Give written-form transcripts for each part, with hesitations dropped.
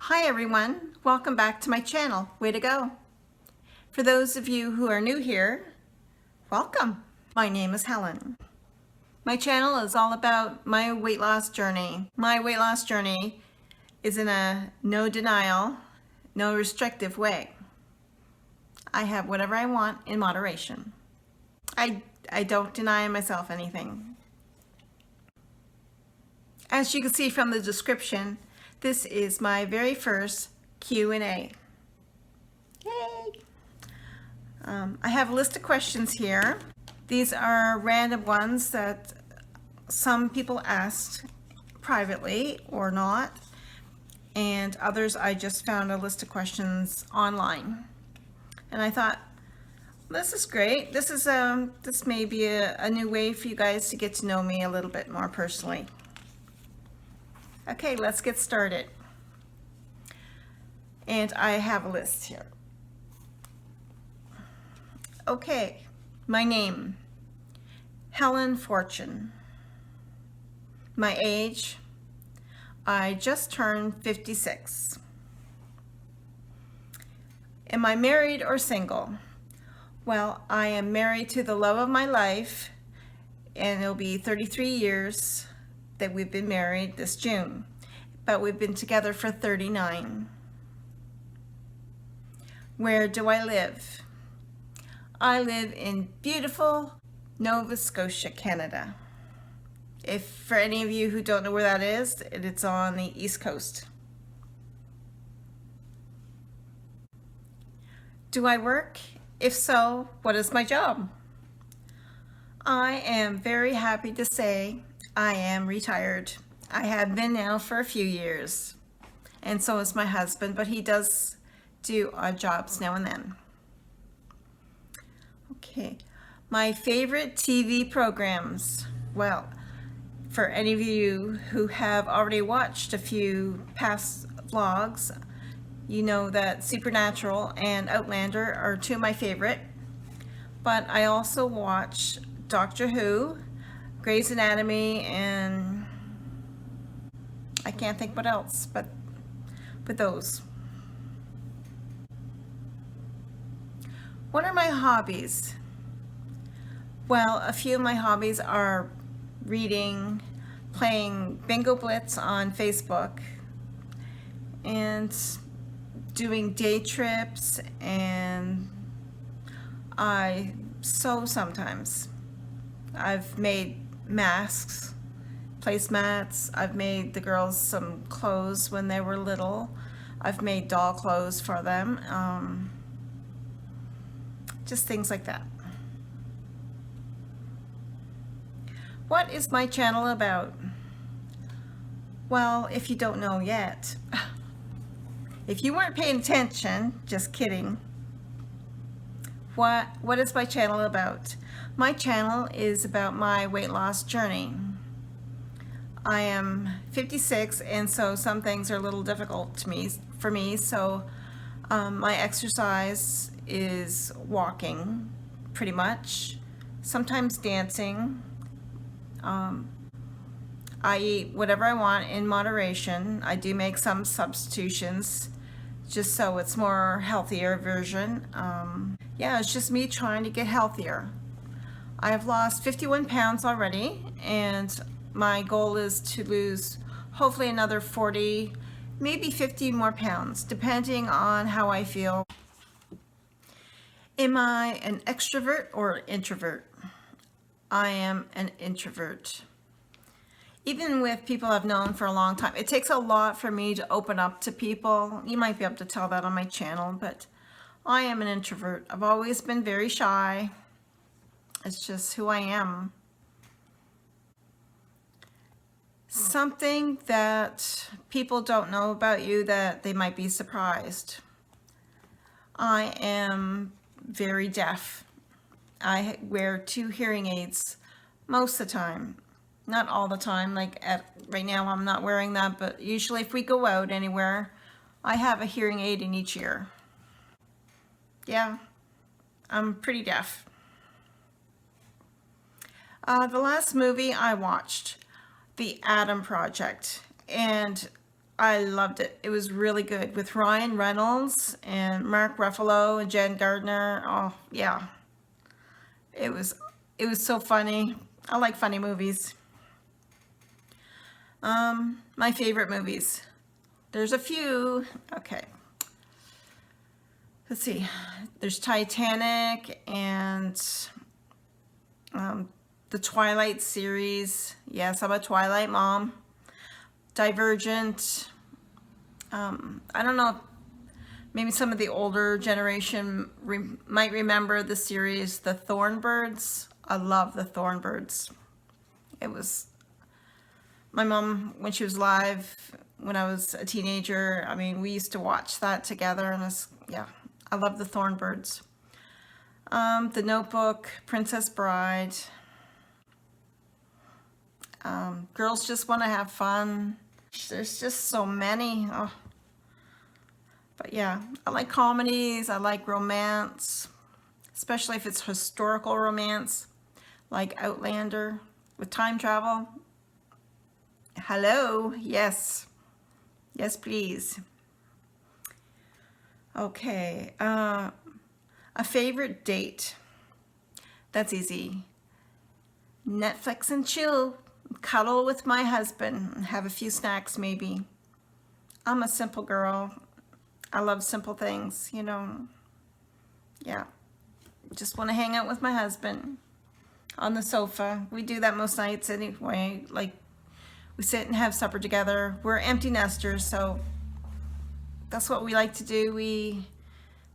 Hi everyone, welcome back to my channel. Way to go. For those of you who are new here, welcome. My name is Helen. My channel is all about my weight loss journey. My weight loss journey is in a no denial, no restrictive way. I have whatever I want in moderation. I don't deny myself anything. As you can see from the description, this is my very first Q&A. Yay! I have a list of questions here. These are random ones that some people asked privately or not, and others I just found a list of questions online. And I thought, this is great. This may be a new way for you guys to get to know me a little bit more personally. Okay, let's get started. And I have a list here. Okay, my name, Helen Fortune. My age, I just turned 56. Am I married or single? Well, I am married to the love of my life, and it'll be 33 years that we've been married this June, but we've been together for 39. Where do I live? I live in beautiful Nova Scotia, Canada. If for any of you who don't know where that is, it's on the East Coast. Do I work? If so, what is my job? I am very happy to say I am retired. I have been now for a few years, and so is my husband, but he does do odd jobs now and then. Okay, my favorite TV programs. Well, for any of you who have already watched a few past vlogs, you know that Supernatural and Outlander are two of my favorite, but I also watch Doctor Who, Grey's Anatomy, and I can't think what else, but those. What are my hobbies? Well, a few of my hobbies are reading, playing Bingo Blitz on Facebook, and doing day trips, and I sew sometimes. I've made masks, placemats. I've made the girls some clothes when they were little. I've made doll clothes for them. Just things like that. What is my channel about? Well, if you don't know yet, if you weren't paying attention, just kidding. What is my channel about? My channel is about my weight loss journey. I am 56, and so some things are a little difficult for me. So my exercise is walking, pretty much. Sometimes dancing. I eat whatever I want in moderation. I do make some substitutions just so it's more healthier version. Yeah, it's just me trying to get healthier. I have lost 51 pounds already, and my goal is to lose hopefully another 40, maybe 50 more pounds, depending on how I feel. Am I an extrovert or an introvert? I am an introvert. Even with people I've known for a long time, it takes a lot for me to open up to people. You might be able to tell that on my channel, but I am an introvert. I've always been very shy. It's just who I am. Something that people don't know about you that they might be surprised. I am very deaf. I wear 2 hearing aids most of the time. Not all the time, like right now I'm not wearing that, but usually if we go out anywhere, I have a hearing aid in each ear. Yeah, I'm pretty deaf. The last movie I watched, The Adam Project, and I loved it. It was really good with Ryan Reynolds and Mark Ruffalo and Jen Gardner. Oh yeah, it was so funny. I like funny movies. My favorite movies. There's a few. Okay. Let's see. There's Titanic and the Twilight series. Yes, I'm a Twilight mom. Divergent. I don't know. Maybe some of the older generation might remember the series The Thornbirds. I love The Thornbirds. It was my mom, when she was alive, when I was a teenager, I mean, we used to watch that together, and yeah, I love The Thornbirds. The Notebook, Princess Bride. Girls Just Want to Have Fun. There's just so many. Oh. But yeah, I like comedies. I like romance, especially if it's historical romance, like Outlander with time travel. Hello, yes. Yes, please. Okay, a favorite date. That's easy. Netflix and chill, cuddle with my husband, and have a few snacks maybe. I'm a simple girl. I love simple things, you know. Yeah, just want to hang out with my husband on the sofa. We do that most nights anyway. Like, we sit and have supper together. We're empty nesters, so that's what we like to do. We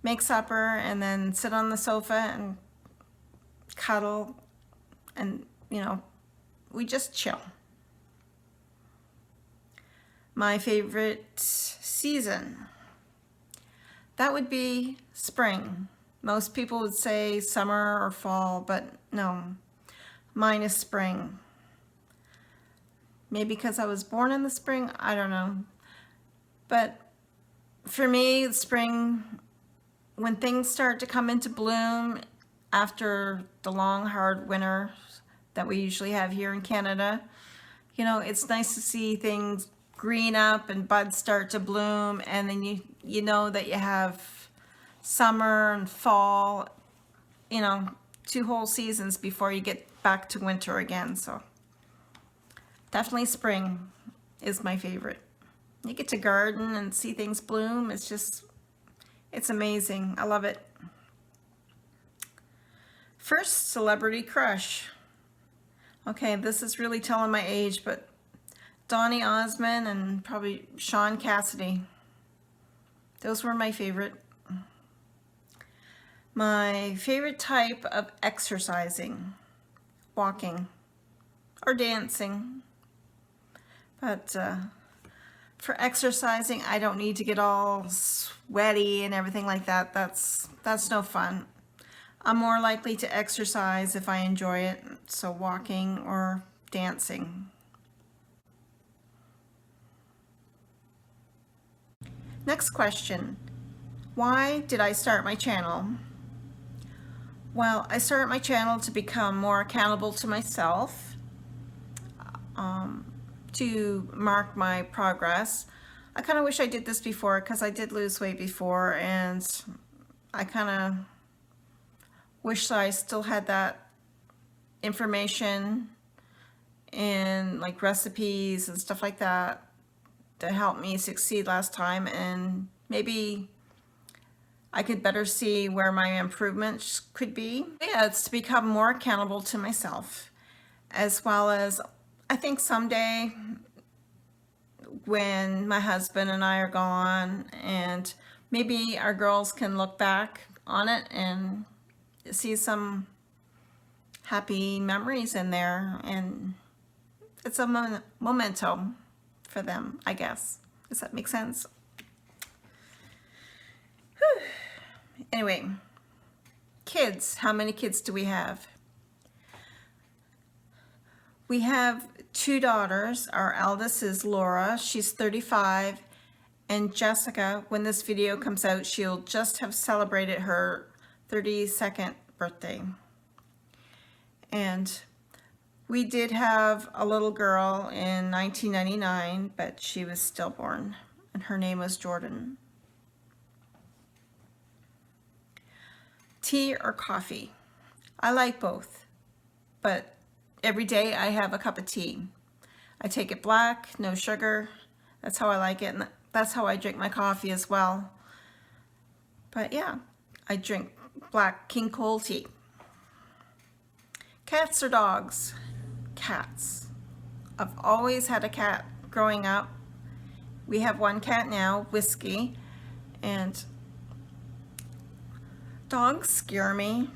make supper and then sit on the sofa and cuddle, and you know, we just chill. My favorite season, that would be spring. Most people would say summer or fall, but no, mine is spring. Maybe because I was born in the spring, I don't know. But for me, spring, when things start to come into bloom after the long, hard winter that we usually have here in Canada, you know, it's nice to see things green up and buds start to bloom, and then you know that you have summer and fall, you know, 2 whole seasons before you get back to winter again. So definitely spring is my favorite. You get to garden and see things bloom. It's amazing. I love it. First celebrity crush. Okay, this is really telling my age, but Donny Osmond and probably Sean Cassidy. Those were my favorite. My favorite type of exercising, walking or dancing. But for exercising, I don't need to get all sweaty and everything like that. That's no fun. I'm more likely to exercise if I enjoy it, so walking or dancing. Next question. Why did I start my channel? Well, I started my channel to become more accountable to myself, to mark my progress. I kind of wish I did this before, because I did lose weight before, and I kind of wish I still had that information and like recipes and stuff like that to help me succeed last time, and maybe I could better see where my improvements could be. Yeah, it's to become more accountable to myself, as well as I think someday when my husband and I are gone, and maybe our girls can look back on it and see some happy memories in there, and it's a memento for them, I guess. Does that make sense? Whew. Anyway, kids. How many kids do we have? We have 2 daughters. Our eldest is Laura. She's 35. And Jessica, when this video comes out, she'll just have celebrated her 32nd birthday. And We did have a little girl in 1999, but she was stillborn, and her name was Jordan. Tea or coffee? I like both, but every day I have a cup of tea. I take it black, no sugar. That's how I like it, and that's how I drink my coffee as well. But yeah, I drink black King Cole tea. Cats or dogs? Cats. I've always had a cat growing up. We have one cat now, Whiskey, and dogs scare me.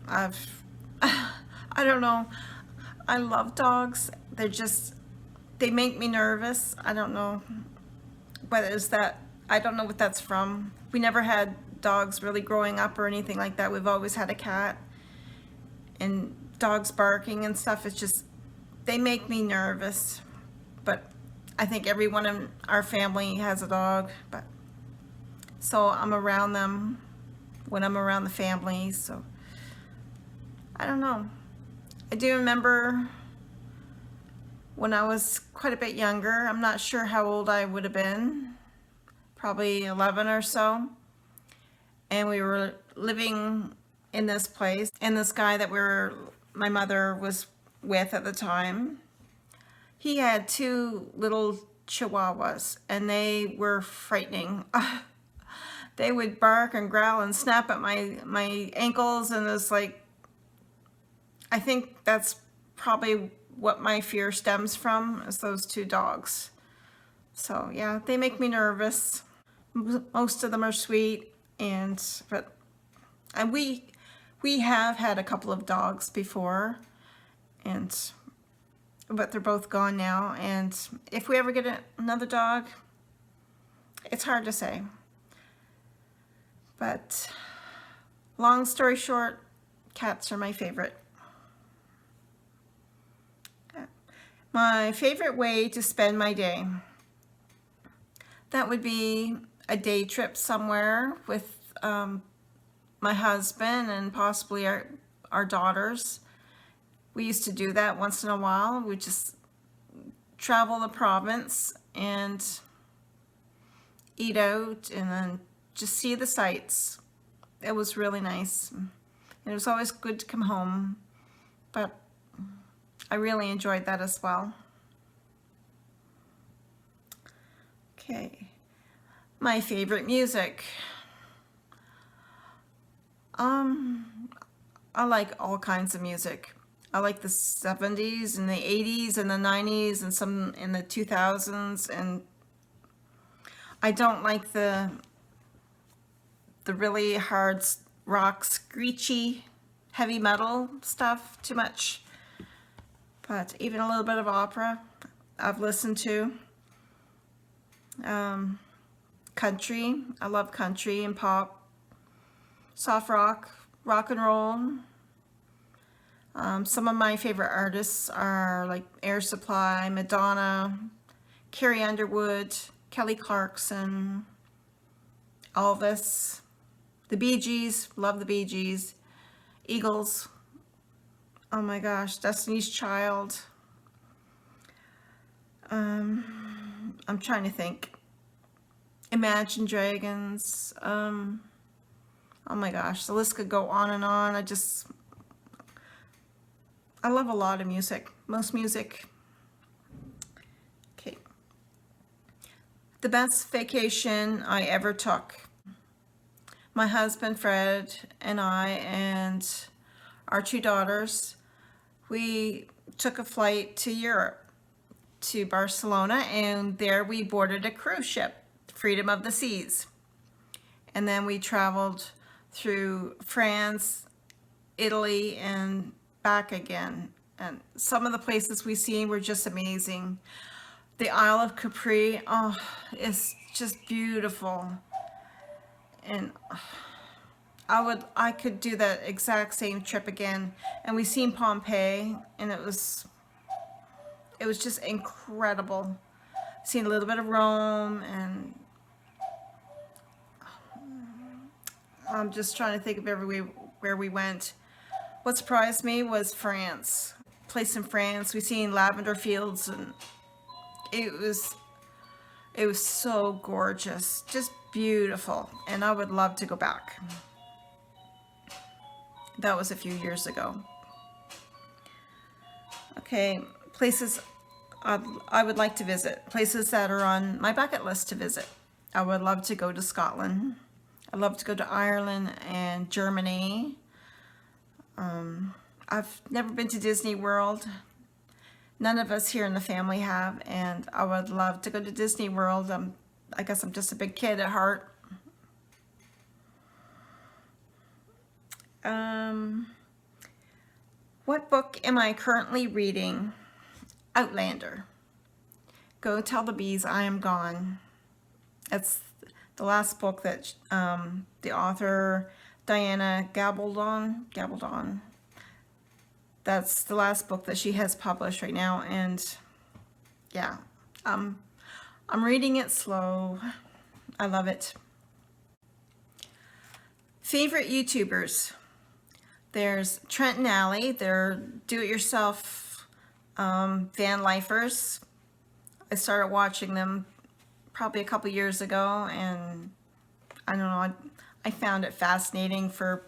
I don't know. I love dogs. They make me nervous. I don't know whether it's that, I don't know what that's from. We never had dogs really growing up or anything like that. We've always had a cat, and dogs barking and stuff, it's just, they make me nervous. But I think everyone in our family has a dog, but so I'm around them when I'm around the family, so I don't know. I do remember when I was quite a bit younger, I'm not sure how old I would have been, probably 11 or so, and we were living in this place, and this guy that my mother was with at the time, he had two little chihuahuas, and they were frightening. They would bark and growl and snap at my ankles, and it's like, I think that's probably what my fear stems from, is those two dogs. So yeah, they make me nervous. Most of them are sweet, but we have had a couple of dogs before, but they're both gone now. And if we ever get another dog, it's hard to say. But long story short, cats are my favorite. My favorite way to spend my day, that would be a day trip somewhere with my husband and possibly our daughters. We used to do that once in a while. We just travel the province and eat out and then just see the sights. It was really nice. And it was always good to come home, but I really enjoyed that as well. Okay, my favorite music. I like all kinds of music. I like the 70s and the 80s and the 90s and some in the 2000s, and I don't like the really hard rock, screechy, heavy metal stuff too much. But even a little bit of opera I've listened to. Country, I love country and pop. Soft rock, rock and roll. Some of my favorite artists are like Air Supply, Madonna, Carrie Underwood, Kelly Clarkson, Elvis, the Bee Gees, love the Bee Gees, Eagles, oh my gosh, Destiny's Child. I'm trying to think. Imagine Dragons. Oh my gosh, the list could go on and on. I love a lot of music, most music. Okay. The best vacation I ever took. My husband Fred and I and our two daughters, we took a flight to Europe, to Barcelona, and there we boarded a cruise ship, Freedom of the Seas. And then we traveled through France, Italy, and back again. And some of the places we seen were just amazing. The Isle of Capri, oh, it's just beautiful. And I could do that exact same trip again. And we seen Pompeii, and it was just incredible. Seen a little bit of Rome, and I'm just trying to think of everywhere we went. What surprised me was France. place in France. We seen lavender fields, and it was so gorgeous, just beautiful, and I would love to go back. That was a few years ago. Okay, places I would like to visit, places that are on my bucket list to visit. I would love to go to Scotland. I'd love to go to Ireland and Germany. I've never been to Disney World. None of us here in the family have, and I would love to go to Disney World. I guess I'm just a big kid at heart. What book am I currently reading? Outlander. Go Tell the Bees I Am Gone. That's the last book that the author Diana Gabaldon. That's the last book that she has published right now, and yeah, I'm reading it slow. I love it. Favorite YouTubers. There's Trent and Allie. They're do-it-yourself van lifers. I started watching them probably a couple years ago, and I don't know, I found it fascinating for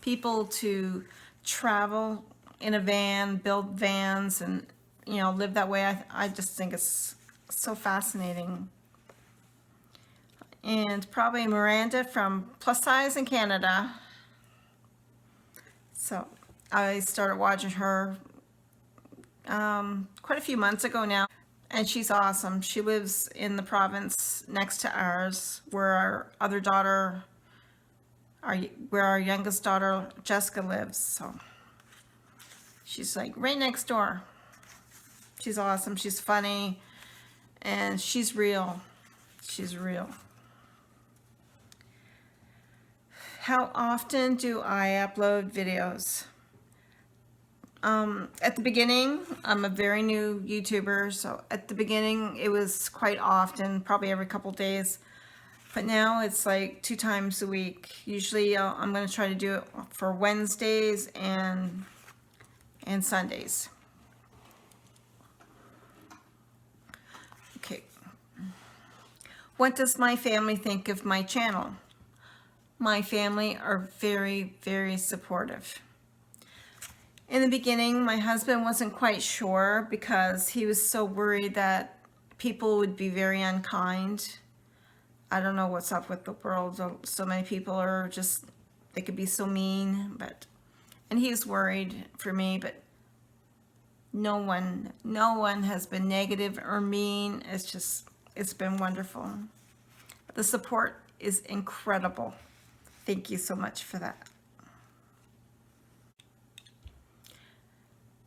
people to travel in a van, build vans, and live that way. I just think it's so fascinating. And probably Miranda from Plus Size in Canada. So I started watching her quite a few months ago now, and she's awesome. She lives in the province next to ours, where our other daughter, where our youngest daughter Jessica lives. So she's like right next door. She's awesome. She's funny, and she's real. She's real. How often do I upload videos? At the beginning, I'm a very new YouTuber, so at the beginning it was quite often, probably every couple days. But now it's like 2 times a week. Usually I'm going to try to do it for Wednesdays and Sundays. Okay. What does my family think of my channel? My family are very, very supportive. In the beginning, my husband wasn't quite sure because he was so worried that people would be very unkind. I don't know what's up with the world. So many people are just, they could be so mean, and he was worried for me, but no one has been negative or mean. It's been wonderful. The support is incredible. Thank you so much for that.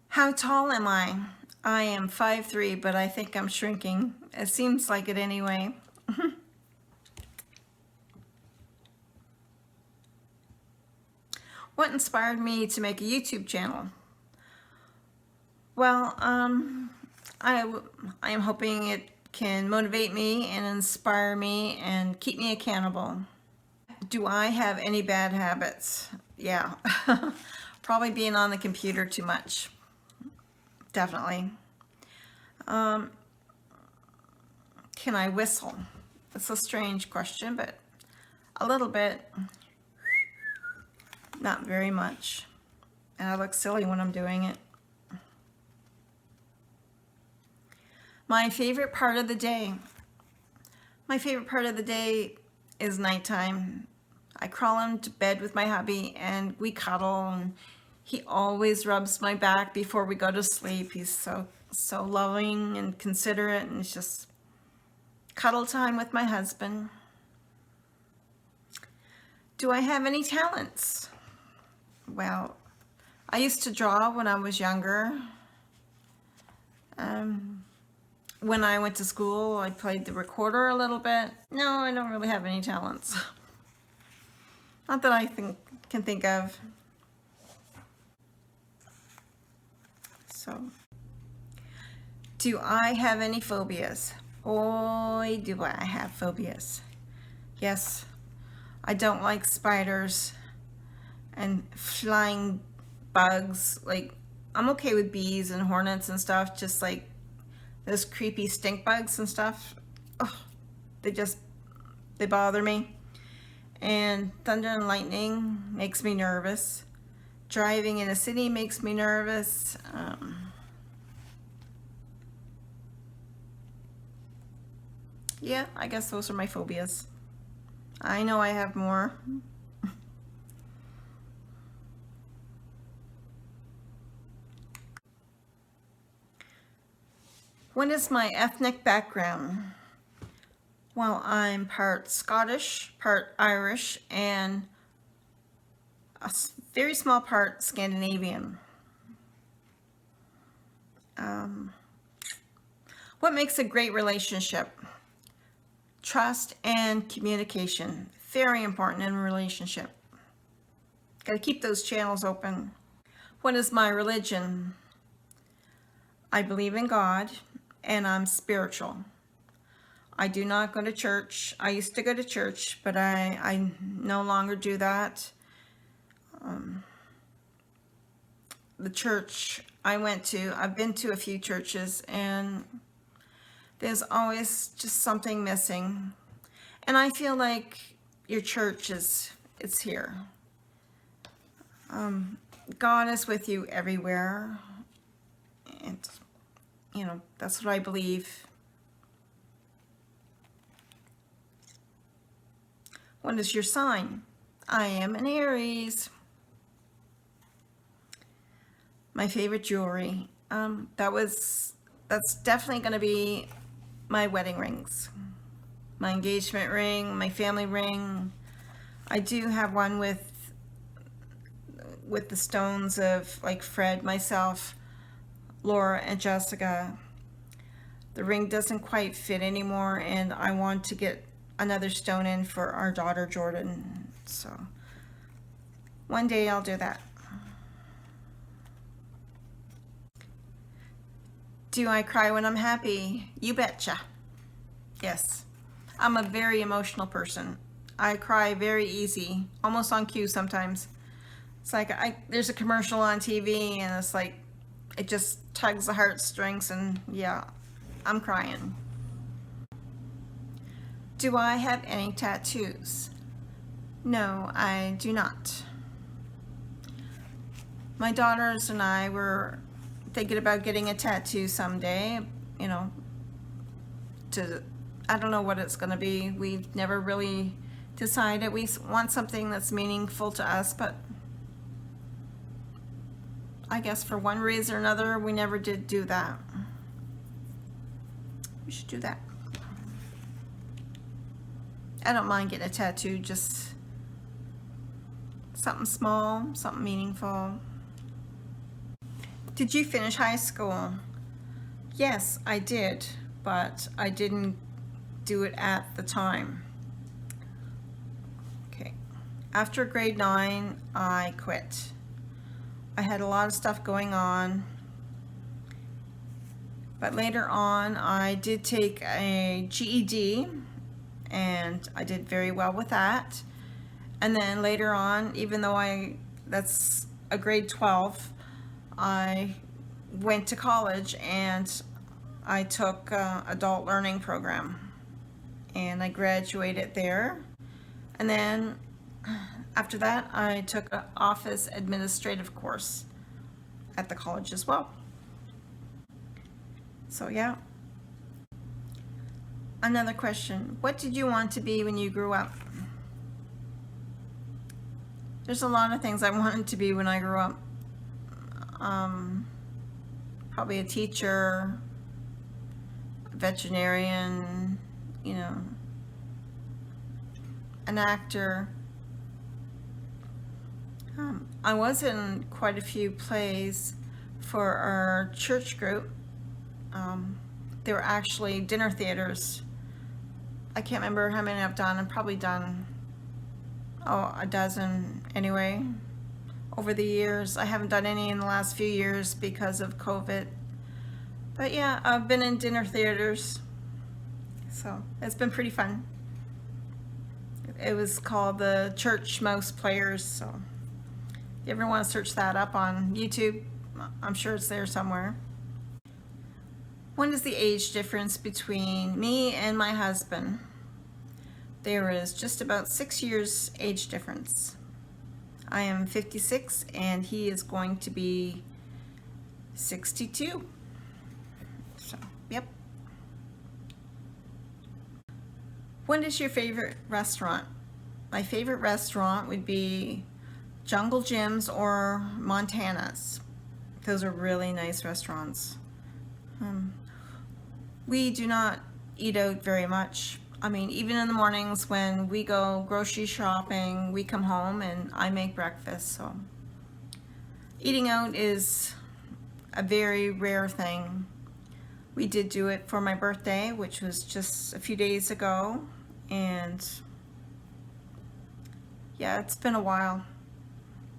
How tall am I? I am 5'3", but I think I'm shrinking. It seems like it anyway. What inspired me to make a YouTube channel? Well, I am hoping it can motivate me and inspire me and keep me accountable. Do I have any bad habits? Yeah, probably being on the computer too much. Definitely. Can I whistle? It's a strange question, but a little bit. Not very much. And I look silly when I'm doing it. My favorite part of the day. My favorite part of the day is nighttime. I crawl into bed with my hubby and we cuddle, and he always rubs my back before we go to sleep. He's so loving and considerate, and it's just cuddle time with my husband. Do I have any talents? Well, I used to draw when I was younger. When I went to school, I played the recorder a little bit. No, I don't really have any talents. Not that I can think of. So, do I have any phobias? Boy, do I have phobias. Yes, I don't like spiders and flying bugs. Like, I'm okay with bees and hornets and stuff, just like those creepy stink bugs and stuff. Oh, they bother me. And thunder and lightning makes me nervous. Driving in a city makes me nervous. Yeah, I guess those are my phobias. I know I have more. What is my ethnic background? Well, I'm part Scottish, part Irish, and a very small part Scandinavian. What makes a great relationship? Trust and communication. Very important in a relationship. Got to keep those channels open. What is my religion? I believe in God, and I'm spiritual. I do not go to church. I used to go to church, but I no longer do that. The church I went to, I've been to a few churches, and there's always just something missing. And I feel like your church it's here. God is with you everywhere. And, that's what I believe. What is your sign? I am an Aries. My favorite jewelry. That's definitely going to be my wedding rings. My engagement ring, my family ring. I do have one with the stones of like Fred, myself, Laura, and Jessica. The ring doesn't quite fit anymore, and I want to get another stone in for our daughter Jordan. So one day I'll do that. Do I cry when I'm happy? You betcha. Yes. I'm a very emotional person. I cry very easy, almost on cue sometimes. It's like there's a commercial on TV and it's like it just tugs the heartstrings, and yeah, I'm crying. Do I have any tattoos? No, I do not. My daughters and I were thinking about getting a tattoo someday, I don't know what it's going to be. We've never really decided. We want something that's meaningful to us, but I guess for one reason or another, we never did do that. We should do that. I don't mind getting a tattoo, just something small, something meaningful. Did you finish high school? Yes, I did, but I didn't do it at the time. Okay. After grade 9, I quit. I had a lot of stuff going on, but later on I did take a GED, and I did very well with that. And then later on, even though that's a grade 12, I went to college and I took adult learning program, and I graduated there. And then after that, I took an office administrative course at the college as well. So yeah. Another question. What did you want to be when you grew up? There's a lot of things I wanted to be when I grew up. Probably a teacher, a veterinarian, an actor. I was in quite a few plays for our church group. They were actually dinner theaters. I can't remember how many I've done. I've probably done, a dozen anyway. Over the years. I haven't done any in the last few years because of COVID. But yeah, I've been in dinner theaters. So it's been pretty fun. It was called the Church Mouse Players. So if you ever want to search that up on YouTube, I'm sure it's there somewhere. What is the age difference between me and my husband? There is just about 6 years age difference. I am 56 and he is going to be 62. So, yep. What is your favorite restaurant? My favorite restaurant would be Jungle Jim's or Montana's. Those are really nice restaurants. We do not eat out very much. I mean, even in the mornings when we go grocery shopping, we come home and I make breakfast. So eating out is a very rare thing. We did do it for my birthday, which was just a few days ago, and yeah, it's been a while,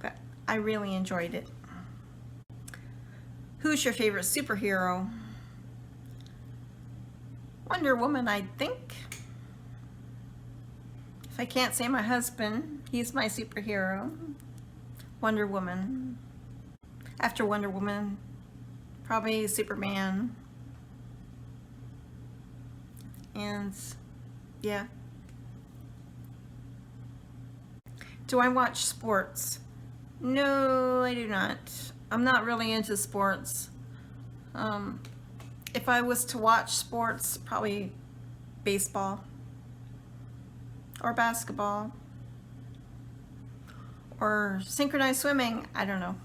but I really enjoyed it. Who's your favorite superhero? Wonder Woman, I think. If I can't say my husband, he's my superhero. Wonder Woman. After Wonder Woman, probably Superman. And yeah. Do I watch sports? No, I do not. I'm not really into sports. If I was to watch sports, probably baseball or basketball or synchronized swimming. I don't know.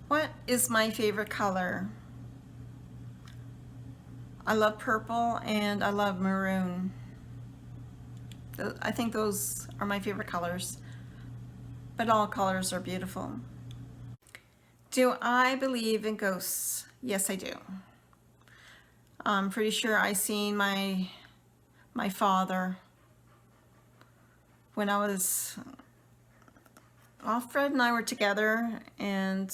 What is my favorite color? I love purple and I love maroon. I think those are my favorite colors, but all colors are beautiful. Do I believe in ghosts? Yes, I do. I'm pretty sure I seen my father when I was, well, Fred and I were together and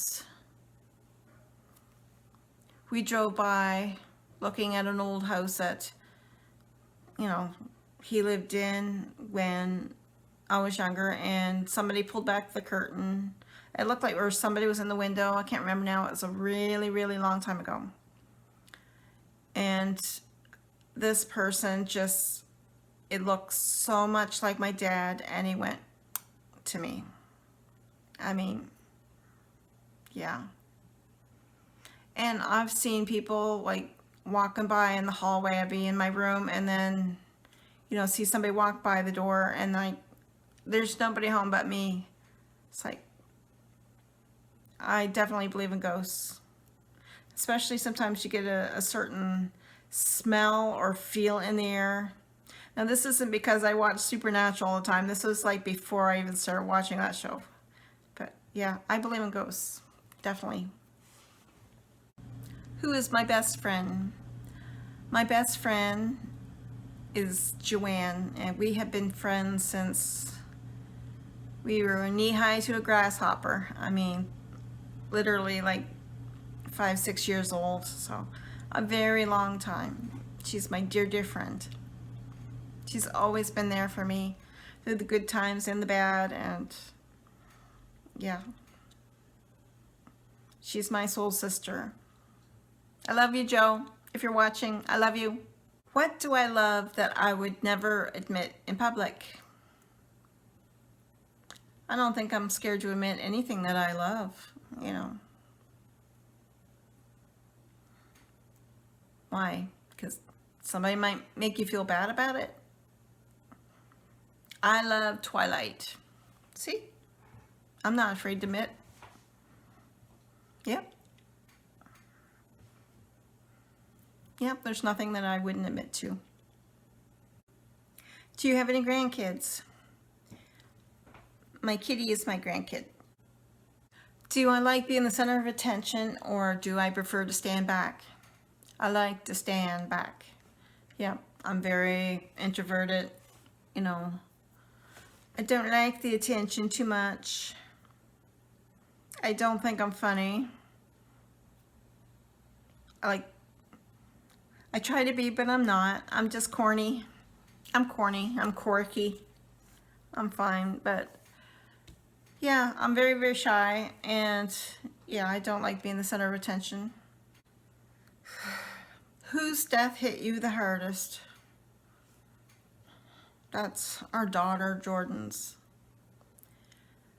we drove by looking at an old house that, you know, he lived in when I was younger, and somebody pulled back the curtain. It looked like somebody was in the window. I can't remember now. It was a really, really long time ago. And this person just, it looks so much like my dad, and he went to me. I mean, yeah. And I've seen people like walking by in the hallway. I'd be in my room and then, you know, see somebody walk by the door and like, there's nobody home but me. It's like, I definitely believe in ghosts. Especially sometimes you get a certain smell or feel in the air. Now this isn't because I watch Supernatural all the time. This was like before I even started watching that show. But yeah, I believe in ghosts. Definitely. Who is my best friend? My best friend is Joanne, and we have been friends since we were knee-high to a grasshopper. I mean, literally like 5-6 years old, so a very long time. She's my dear, dear friend. She's always been there for me through the good times and the bad, and yeah. She's my soul sister. I love you, Joe. If you're watching, I love you. What do I love that I would never admit in public? I don't think I'm scared to admit anything that I love, you know. Why? Because somebody might make you feel bad about it? I love Twilight. See? I'm not afraid to admit. Yep. Yep, there's nothing that I wouldn't admit to. Do you have any grandkids? My kitty is my grandkid. Do I like being the center of attention, or do I prefer to stand back? I like to stand back. Yeah, I'm very introverted, you know. I don't like the attention too much. I don't think I'm funny. I try to be, but I'm not. I'm just corny. I'm corny. I'm quirky. I'm fine, but Yeah, I'm very, very shy, and yeah, I don't like being the center of attention. Whose death hit you the hardest? That's our daughter, Jordan's,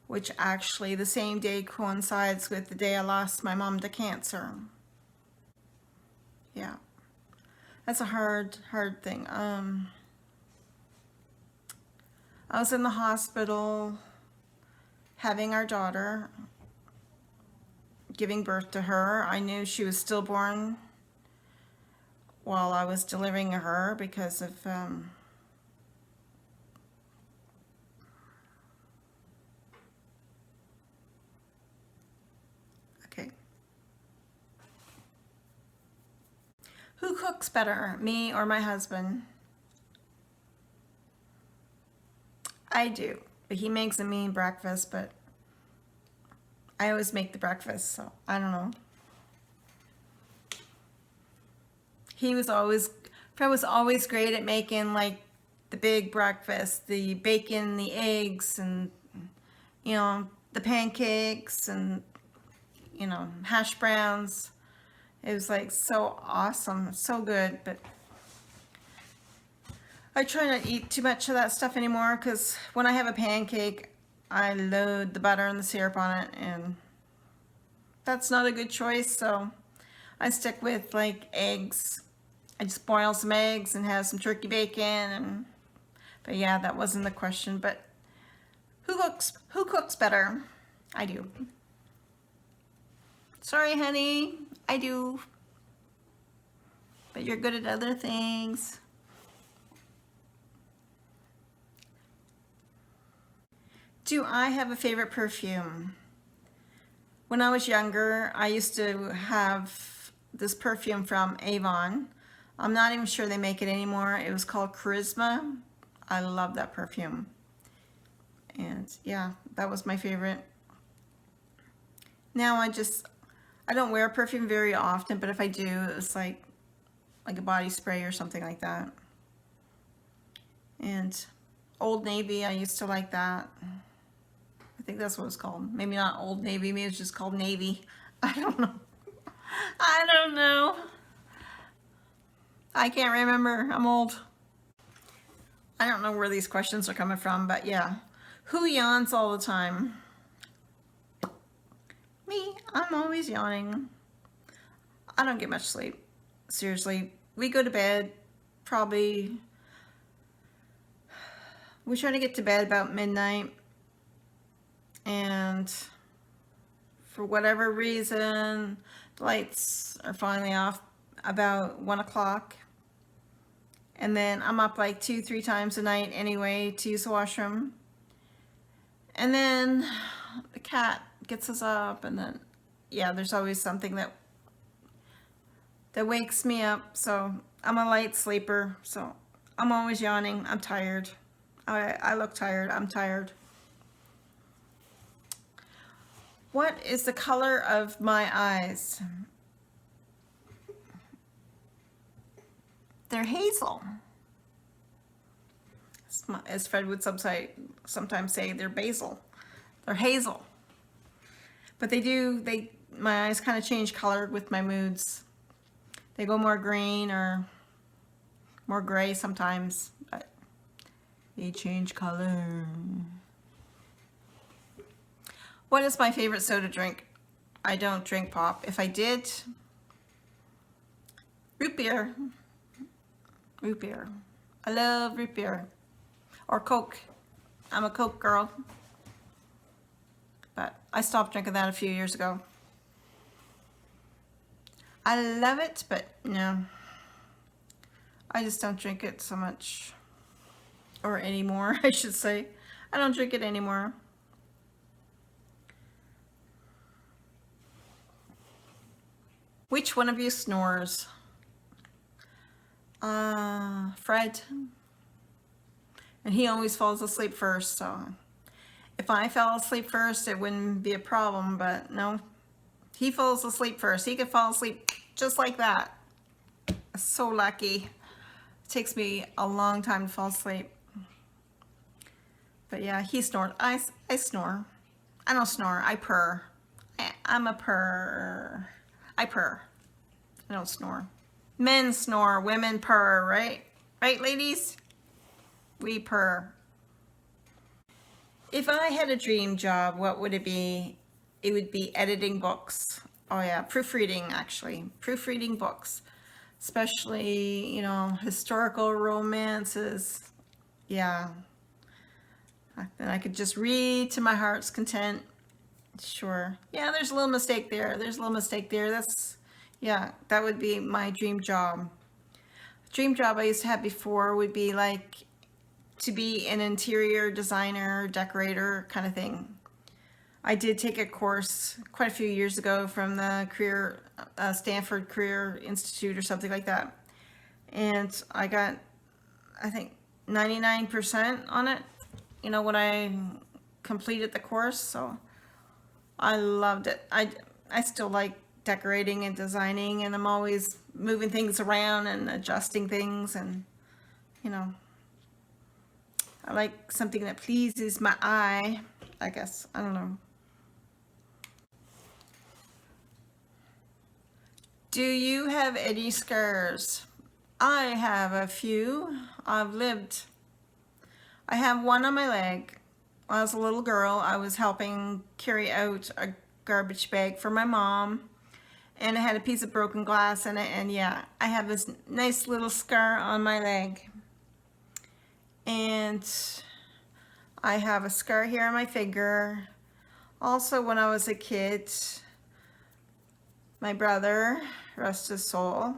which actually the same day coincides with the day I lost my mom to cancer. Yeah, that's a hard thing. I was in the hospital having our daughter, giving birth to her. I knew she was stillborn while I was delivering her because of okay. Who cooks better, me or my husband? I do, but he makes a mean breakfast, but I always make the breakfast, so I don't know. Fred was always great at making like the big breakfast, the bacon, the eggs, and the pancakes, and hash browns. It was like so awesome, so good, but I try not to eat too much of that stuff anymore because when I have a pancake, I load the butter and the syrup on it, and that's not a good choice, so I stick with like eggs. I just boil some eggs and have some turkey bacon, but yeah, that wasn't the question, but who cooks better? I do. Sorry, honey, I do. But you're good at other things. Do I have a favorite perfume? When I was younger, I used to have this perfume from Avon. I'm not even sure they make it anymore. It was called Charisma. I love that perfume. And yeah, that was my favorite. Now I don't wear perfume very often, but if I do, it's like a body spray or something like that. And Old Navy, I used to like that. I think that's what it's called. Maybe not Old Navy, maybe it's just called Navy. I don't know. I don't know. I can't remember. I'm old. I don't know where these questions are coming from, but yeah. Who yawns all the time? Me. I'm always yawning. I don't get much sleep. Seriously. We go to bed probably... We try to get to bed about midnight. And for whatever reason, the lights are finally off about 1 o'clock. And then I'm up like 2-3 times a night anyway to use the washroom. And then the cat gets us up, and then yeah, there's always something that wakes me up. So I'm a light sleeper, so I'm always yawning. I'm tired. I look tired. I'm tired. What is the color of my eyes? They're hazel. As Fred would sometimes say, they're basil. They're hazel. But my eyes kind of change color with my moods. They go more green or more gray sometimes, but they change color. What is my favorite soda drink? I don't drink pop. If I did, root beer. Root beer. I love root beer. Or Coke. I'm a Coke girl. But I stopped drinking that a few years ago. I love it, but no. I just don't drink it so much. Or anymore, I should say. I don't drink it anymore. Which one of you snores? Fred. And he always falls asleep first, so if I fell asleep first, it wouldn't be a problem, but no. He falls asleep first. He could fall asleep just like that. So lucky. It takes me a long time to fall asleep. But yeah, he snored. I snore. I don't snore, I purr. I'm a purr. I purr. I don't snore. Men snore, women purr, right? Right, ladies? We purr. If I had a dream job, what would it be? It would be editing books. Oh yeah, proofreading actually. Proofreading books. Especially, you know, historical romances. Yeah. Then I could just read to my heart's content. Sure. Yeah, there's a little mistake there. There's a little mistake there. That's, yeah, that would be my dream job. Dream job I used to have before would be like to be an interior designer, decorator kind of thing. I did take a course quite a few years ago from the Stanford Career Institute or something like that. And I got, I think, 99% on it, you know, when I completed the course. So I loved it. I still like decorating and designing, and I'm always moving things around and adjusting things, and, you know, I like something that pleases my eye, I guess. I don't know. Do you have any scars? I have a few. I have one on my leg. When I was a little girl, I was helping carry out a garbage bag for my mom, and it had a piece of broken glass in it, and yeah, I have this nice little scar on my leg. And I have a scar here on my finger. Also, when I was a kid, my brother, rest his soul,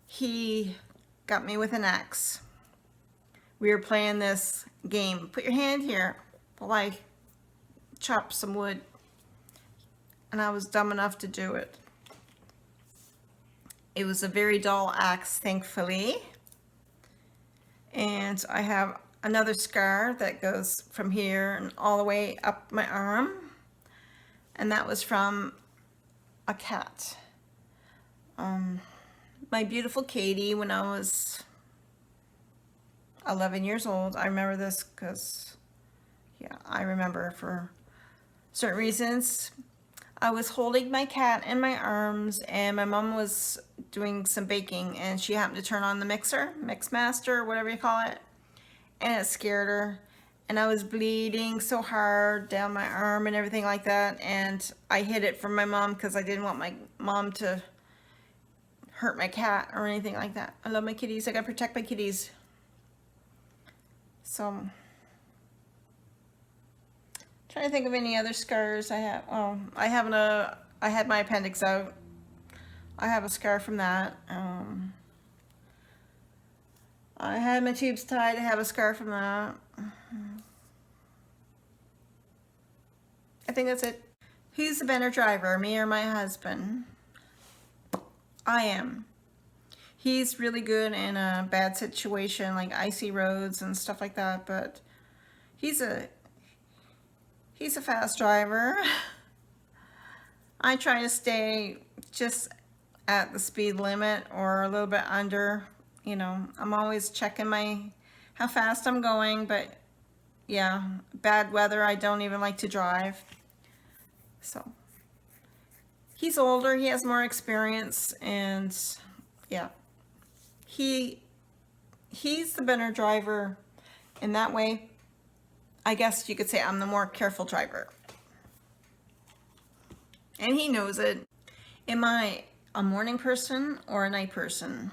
he got me with an axe. We were playing this game. Put your hand here while I chop some wood. And I was dumb enough to do it. It was a very dull axe, thankfully. And I have another scar that goes from here and all the way up my arm. And that was from a cat. My beautiful Katie, when I was 11 years old. I remember this because, yeah, I remember for certain reasons. I was holding my cat in my arms, and my mom was doing some baking, and she happened to turn on the Mixmaster, whatever you call it, and it scared her. And I was bleeding so hard down my arm and everything like that, and I hid it from my mom because I didn't want my mom to hurt my cat or anything like that. I love my kitties. I gotta protect my kitties. So, trying to think of any other scars I have. Oh, I had my appendix out. I have a scar from that. I had my tubes tied. I have a scar from that. I think that's it. Who's the better driver, me or my husband? I am. He's really good in a bad situation like icy roads and stuff like that, but he's a fast driver. I try to stay just at the speed limit or a little bit under. You know, I'm always checking how fast I'm going, but yeah, bad weather, I don't even like to drive. So he's older, he has more experience, and yeah, he's the better driver in that way. I guess you could say I'm the more careful driver. And he knows it. Am I a morning person or a night person?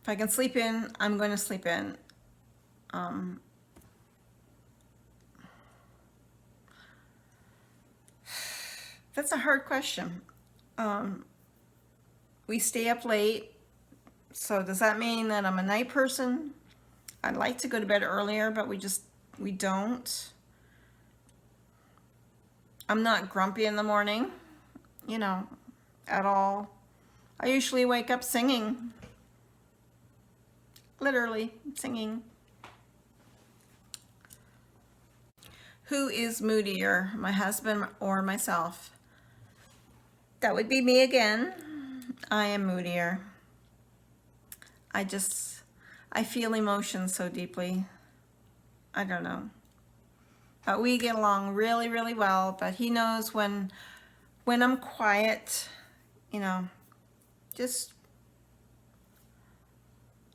If I can sleep in, I'm going to sleep in. That's a hard question. We stay up late. So does that mean that I'm a night person? I'd like to go to bed earlier, but we don't. I'm not grumpy in the morning, you know, at all. I usually wake up singing. Literally singing. Who is moodier, my husband or myself? That would be me again. I am moodier. I feel emotions so deeply. I don't know. But we get along really, really well. But he knows when I'm quiet, you know, just,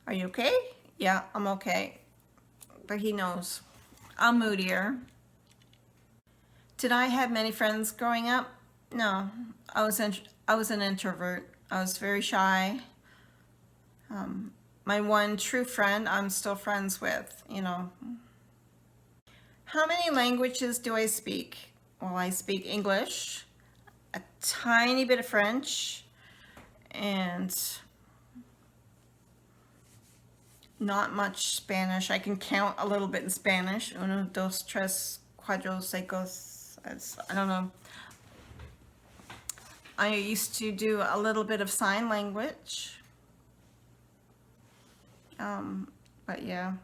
are you okay? Yeah, I'm okay. But he knows I'm moodier. Did I have many friends growing up? No, I was an introvert. I was very shy. My one true friend I'm still friends with, you know. How many languages do I speak? Well, I speak English, a tiny bit of French, and not much Spanish. I can count a little bit in Spanish. Uno, dos, tres, cuatro, cinco. I don't know. I used to do a little bit of sign language. But yeah,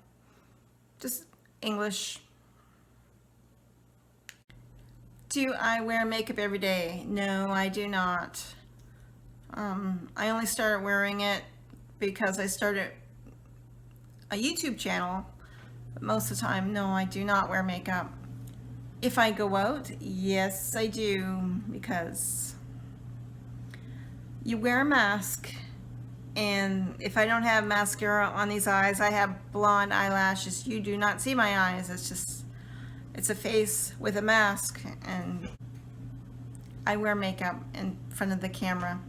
just English. Do I wear makeup every day? No, I do not. I only started wearing it because I started a YouTube channel. But most of the time, no, I do not wear makeup. If I go out, yes, I do, because you wear a mask, and if I don't have mascara on these eyes, I have blonde eyelashes. You do not see my eyes. It's a face with a mask, and I wear makeup in front of the camera.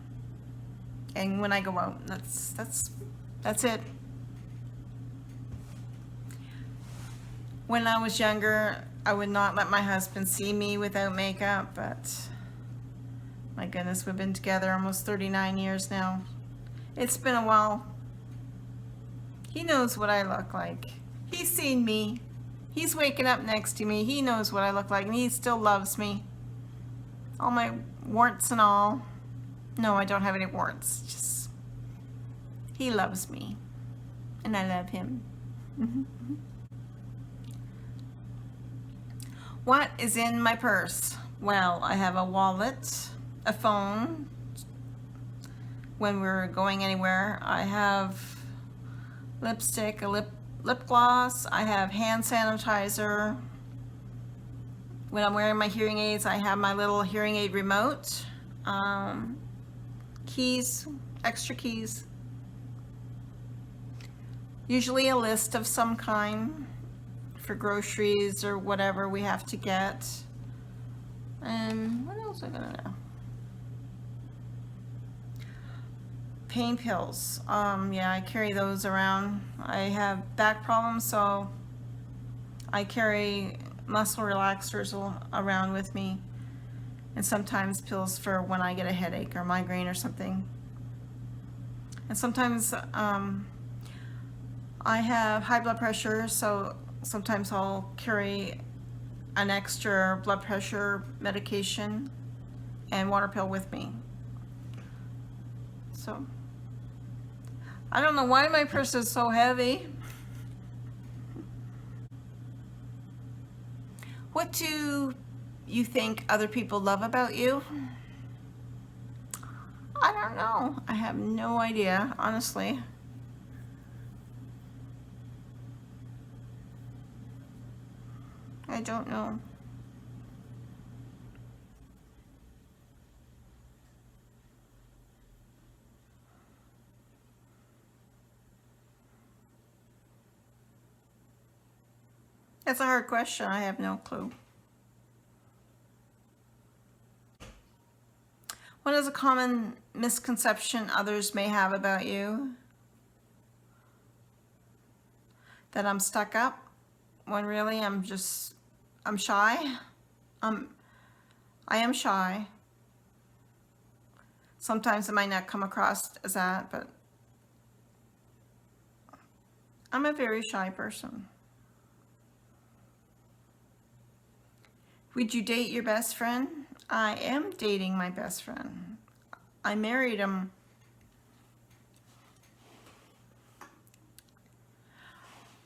And when I go out, that's it. When I was younger, I would not let my husband see me without makeup, but my goodness, we've been together almost 39 years now. It's been a while. He knows what I look like. He's seen me. He's waking up next to me. He knows what I look like, and he still loves me. All my warts and all. No, I don't have any warts. Just, he loves me, and I love him. What is in my purse? Well, I have a wallet, a phone. When we're going anywhere, I have lipstick, a lip gloss. I have hand sanitizer. When I'm wearing my hearing aids, I have my little hearing aid remote. Keys, extra keys. Usually a list of some kind for groceries or whatever we have to get. And what else I gotta know? Pain pills. Yeah, I carry those around. I have back problems, so I carry muscle relaxers around with me, and sometimes pills for when I get a headache or migraine or something. And sometimes I have high blood pressure, so sometimes I'll carry an extra blood pressure medication and water pill with me. So I don't know why my purse is so heavy. What do you think other people love about you? I don't know. I have no idea, honestly. I don't know. That's a hard question. I have no clue. What is a common misconception others may have about you? That I'm stuck up, when really I'm shy. I am shy. Sometimes it might not come across as that, but I'm a very shy person. Would you date your best friend? I am dating my best friend. I married him.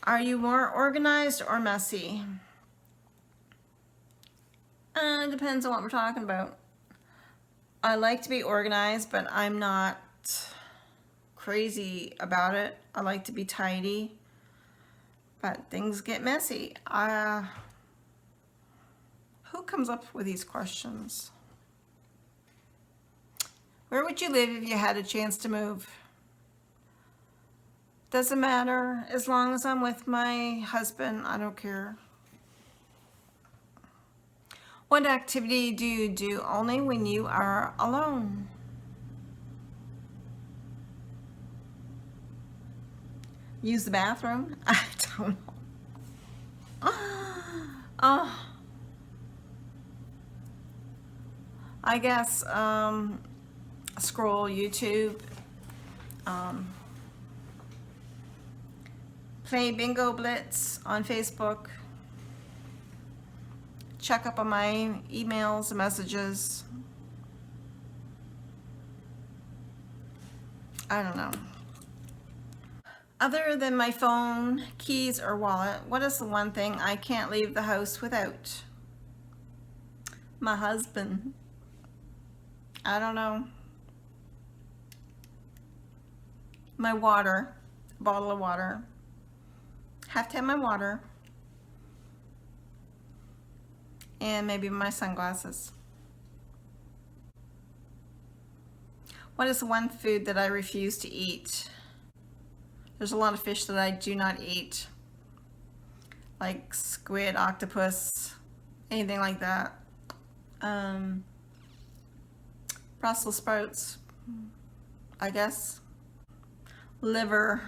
Are you more organized or messy? Depends on what we're talking about. I like to be organized, but I'm not crazy about it. I like to be tidy. but things get messy. Who comes up with these questions? Where would you live if you had a chance to move? Doesn't matter. As long as I'm with my husband, I don't care. What activity do you do only when you are alone? Use the bathroom? I don't know. Oh, I guess scroll YouTube, play Bingo Blitz on Facebook, check up on my emails and messages. I don't know. Other than my phone, keys, or wallet, what is the one thing I can't leave the house without? My husband. I don't know. My water, bottle of water. Have to have my water. And maybe my sunglasses. What is the one food that I refuse to eat? There's a lot of fish that I do not eat, like squid, octopus, anything like that. Brussels sprouts, I guess. Liver,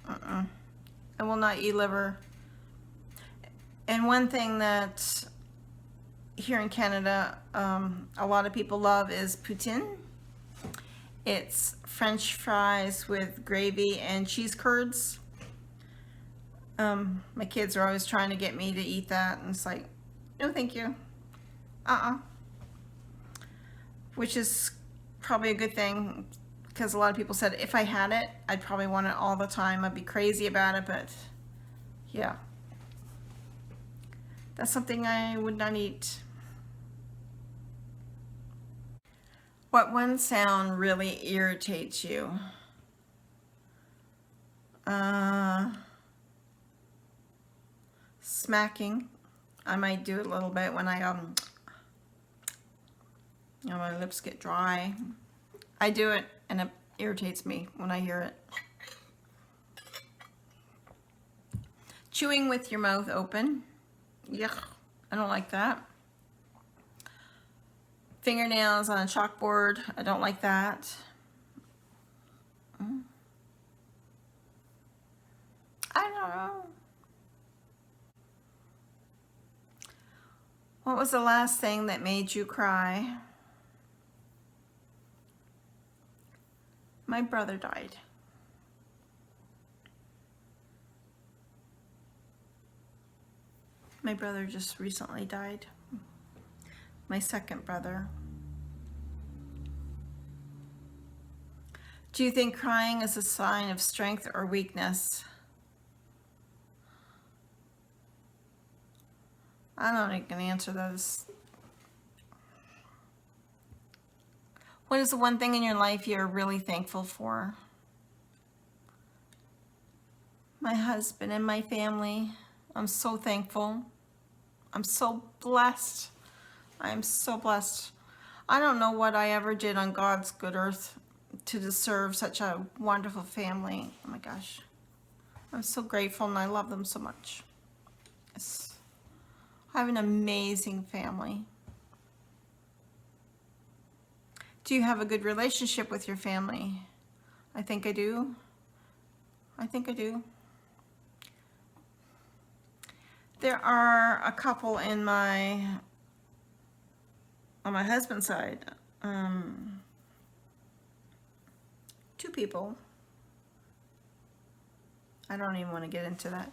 I will not eat liver. And one thing that here in Canada, a lot of people love is poutine. It's French fries with gravy and cheese curds. My kids are always trying to get me to eat that, and it's like, no thank you. Which is probably a good thing, because a lot of people said if I had it, I'd probably want it all the time. I'd be crazy about it, but yeah. That's something I would not eat. What one sound really irritates you? Smacking. I might do it a little bit when I my lips get dry. I do it and it irritates me when I hear it. Chewing with your mouth open. Yuck, I don't like that. Fingernails on a chalkboard, I don't like that. I don't know. What was the last thing that made you cry? My brother died. My brother just recently died. My second brother. Do you think crying is a sign of strength or weakness? I don't think I can answer those. What is the one thing in your life you're really thankful for? My husband and my family. I'm so thankful. I'm so blessed. I'm so blessed. I don't know what I ever did on God's good earth to deserve such a wonderful family. Oh my gosh. I'm so grateful and I love them so much. I have an amazing family. Do you have a good relationship with your family? I think I do. I think I do. There are a couple on my husband's side. 2 people. I don't even want to get into that.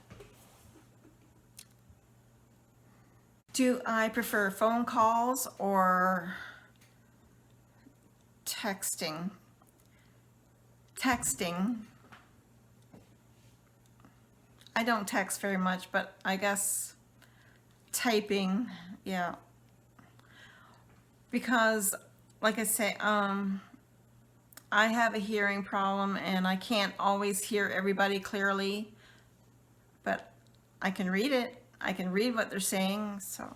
Do I prefer phone calls or texting? Texting. I don't text very much, but I guess typing, yeah. Because, like I say, I have a hearing problem and I can't always hear everybody clearly, but I can read it. I can read what they're saying. So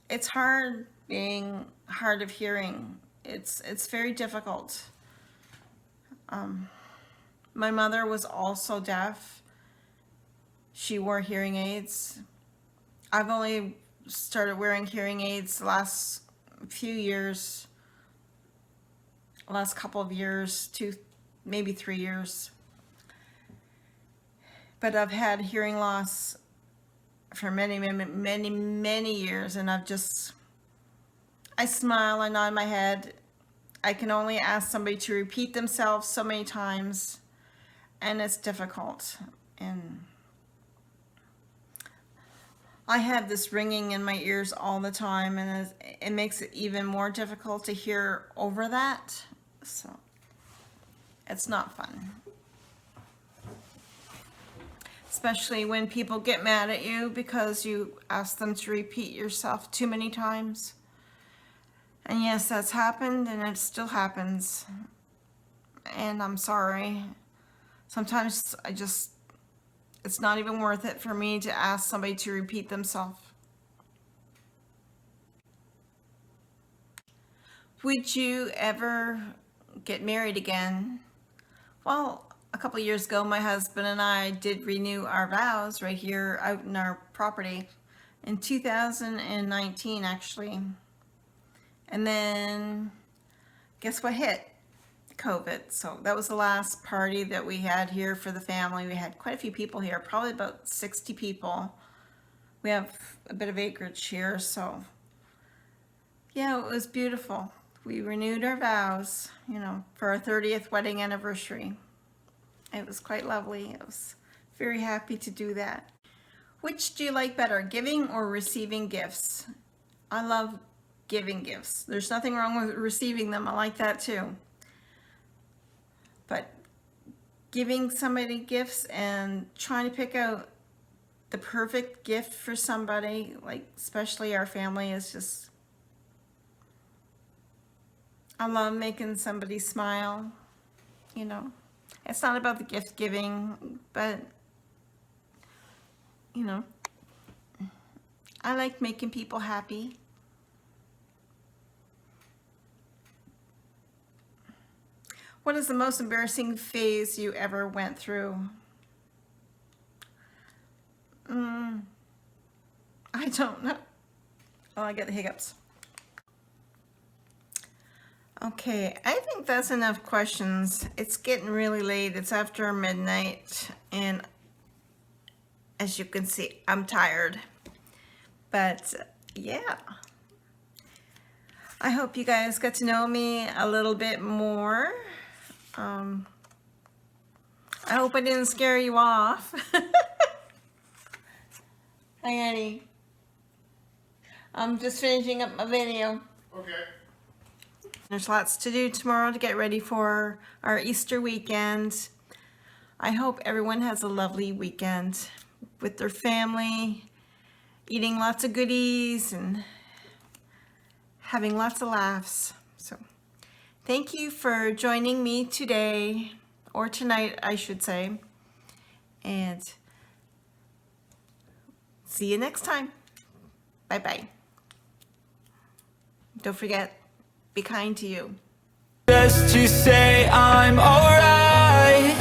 it's hard being hard of hearing. It's very difficult. My mother was also deaf. She wore hearing aids. I've only started wearing hearing aids the last few years, last couple of years, 2, maybe 3 years. But I've had hearing loss for many years, and I smile, I nod my head. I can only ask somebody to repeat themselves so many times, and it's difficult. And I have this ringing in my ears all the time, and it makes it even more difficult to hear over that. So it's not fun. Especially when people get mad at you because you ask them to repeat yourself too many times. And yes, that's happened, and it still happens. And I'm sorry. Sometimes it's not even worth it for me to ask somebody to repeat themselves. Would you ever get married again? Well, a couple of years ago, my husband and I did renew our vows right here out in our property in 2019, actually. And then guess what hit? COVID. So that was the last party that we had here for the family. We had quite a few people here, probably about 60 people. We have a bit of acreage here, so yeah, it was beautiful. We renewed our vows, for our 30th wedding anniversary. It was quite lovely. I was very happy to do that. Which do you like better, giving or receiving gifts? I love giving gifts. There's nothing wrong with receiving them. I like that too. But giving somebody gifts and trying to pick out the perfect gift for somebody, like especially our family, is just, I love making somebody smile. It's not about the gift giving, but I like making people happy. What is the most embarrassing phase you ever went through? I don't know. Oh, I get the hiccups. Okay, I think that's enough questions. It's getting really late. It's after midnight, and as you can see, I'm tired. But yeah, I hope you guys got to know me a little bit more. I hope I didn't scare you off. Hi, Annie. I'm just finishing up my video. Okay. There's lots to do tomorrow to get ready for our Easter weekend. I hope everyone has a lovely weekend with their family, eating lots of goodies and having lots of laughs. So thank you for joining me today, or tonight, I should say. And see you next time. Bye-bye. Don't forget, be kind to you. Just to say I'm alright,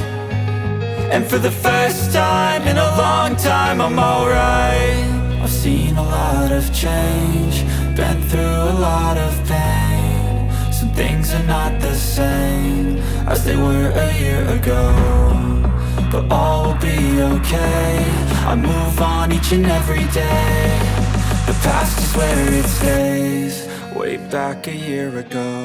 and for the first time in a long time I'm alright. I've seen a lot of change, been through a lot of pain. Some things are not the same as they were a year ago, but all will be okay. I move on each and every day. The past is where it stays, way back a year ago.